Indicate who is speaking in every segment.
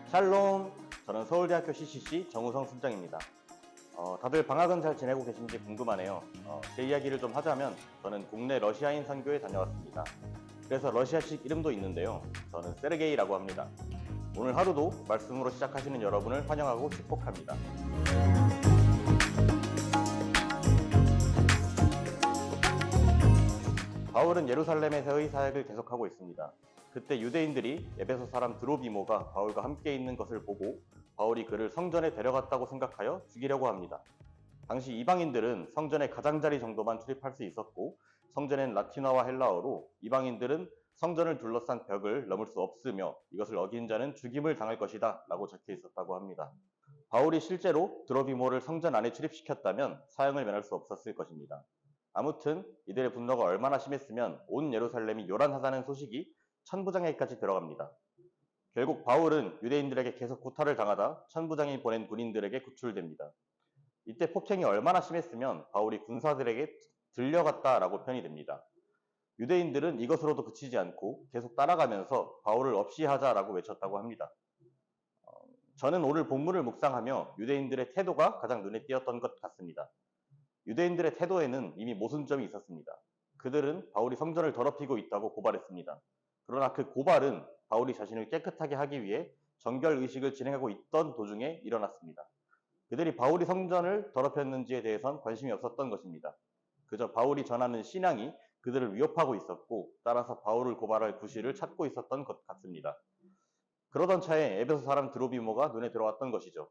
Speaker 1: 샬롬! 저는 서울대학교 CCC 정우성 순장입니다. 다들 방학은 잘 지내고 계신지 궁금하네요. 제 이야기를 좀 하자면 저는 국내 러시아인 선교에 다녀왔습니다. 그래서 러시아식 이름도 있는데요. 저는 세르게이라고 합니다. 오늘 하루도 말씀으로 시작하시는 여러분을 환영하고 축복합니다. 바울은 예루살렘에서의 사역을 계속하고 있습니다. 그때 유대인들이 에베소 사람 드로비모가 바울과 함께 있는 것을 보고 바울이 그를 성전에 데려갔다고 생각하여 죽이려고 합니다. 당시 이방인들은 성전의 가장자리 정도만 출입할 수 있었고 성전엔 라틴어와 헬라어로 이방인들은 성전을 둘러싼 벽을 넘을 수 없으며 이것을 어긴 자는 죽임을 당할 것이다 라고 적혀 있었다고 합니다. 바울이 실제로 드로비모를 성전 안에 출입시켰다면 사형을 면할 수 없었을 것입니다. 아무튼 이들의 분노가 얼마나 심했으면 온 예루살렘이 요란하다는 소식이 천부장에게까지 들어갑니다. 결국 바울은 유대인들에게 계속 구타를 당하다 천부장이 보낸 군인들에게 구출됩니다. 이때 폭행이 얼마나 심했으면 바울이 군사들에게 들려갔다라고 표현이 됩니다. 유대인들은 이것으로도 그치지 않고 계속 따라가면서 바울을 없이하자라고 외쳤다고 합니다. 저는 오늘 본문을 묵상하며 유대인들의 태도가 가장 눈에 띄었던 것 같습니다. 유대인들의 태도에는 이미 모순점이 있었습니다. 그들은 바울이 성전을 더럽히고 있다고 고발했습니다. 그러나 그 고발은 바울이 자신을 깨끗하게 하기 위해 정결의식을 진행하고 있던 도중에 일어났습니다. 그들이 바울이 성전을 더럽혔는지에 대해선 관심이 없었던 것입니다. 그저 바울이 전하는 신앙이 그들을 위협하고 있었고 따라서 바울을 고발할 구실을 찾고 있었던 것 같습니다. 그러던 차에 에베소 사람 드로비모가 눈에 들어왔던 것이죠.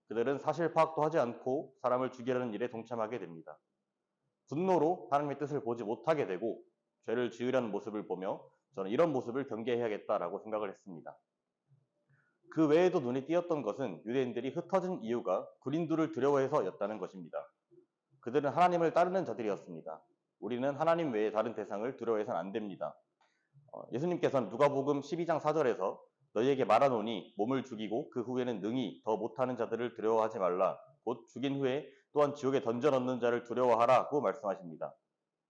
Speaker 1: 그들은 사실 파악도 하지 않고 사람을 죽이려는 일에 동참하게 됩니다. 분노로 하나님의 뜻을 보지 못하게 되고 죄를 지으려는 모습을 보며 저는 이런 모습을 경계해야겠다라고 생각을 했습니다. 그 외에도 눈에 띄었던 것은 유대인들이 흩어진 이유가 군인들을 두려워해서였다는 것입니다. 그들은 하나님을 따르는 자들이었습니다. 우리는 하나님 외에 다른 대상을 두려워해서는 안 됩니다. 예수님께서는 누가복음 12장 4절에서 너희에게 말하노니 몸을 죽이고 그 후에는 능히 더 못하는 자들을 두려워하지 말라. 곧 죽인 후에 또한 지옥에 던져넣는 자를 두려워하라고 말씀하십니다.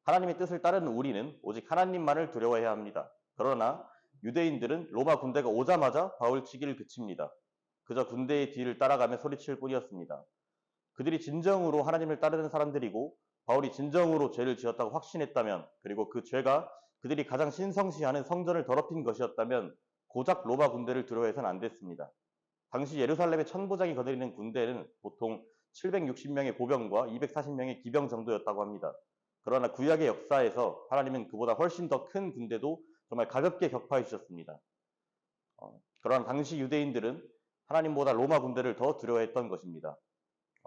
Speaker 1: 하나님의 뜻을 따르는 우리는 오직 하나님만을 두려워해야 합니다. 그러나 유대인들은 로마 군대가 오자마자 바울 치기를 그칩니다. 그저 군대의 뒤를 따라가며 소리칠 뿐이었습니다. 그들이 진정으로 하나님을 따르는 사람들이고 바울이 진정으로 죄를 지었다고 확신했다면 그리고 그 죄가 그들이 가장 신성시하는 성전을 더럽힌 것이었다면 고작 로마 군대를 두려워해서는 안 됐습니다. 당시 예루살렘의 천부장이 거느리는 군대는 보통 760명의 보병과 240명의 기병 정도였다고 합니다. 그러나 구약의 역사에서 하나님은 그보다 훨씬 더 큰 군대도 정말 가볍게 격파해 주셨습니다. 그러나 당시 유대인들은 하나님보다 로마 군대를 더 두려워했던 것입니다.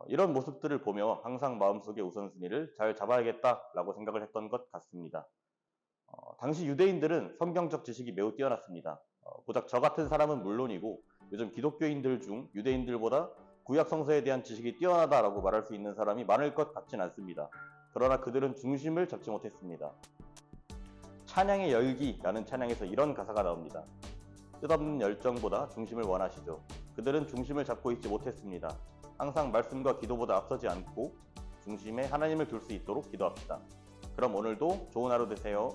Speaker 1: 이런 모습들을 보며 항상 마음속의 우선순위를 잘 잡아야겠다라고 생각을 했던 것 같습니다. 당시 유대인들은 성경적 지식이 매우 뛰어났습니다. 고작 저 같은 사람은 물론이고 요즘 기독교인들 중 유대인들보다 구약 성서에 대한 지식이 뛰어나다라고 말할 수 있는 사람이 많을 것 같진 않습니다. 그러나 그들은 중심을 잡지 못했습니다. 찬양의 열기라는 찬양에서 이런 가사가 나옵니다. 뜻없는 열정보다 중심을 원하시죠. 그들은 중심을 잡고 있지 못했습니다. 항상 말씀과 기도보다 앞서지 않고 중심에 하나님을 둘 수 있도록 기도합시다. 그럼 오늘도 좋은 하루 되세요.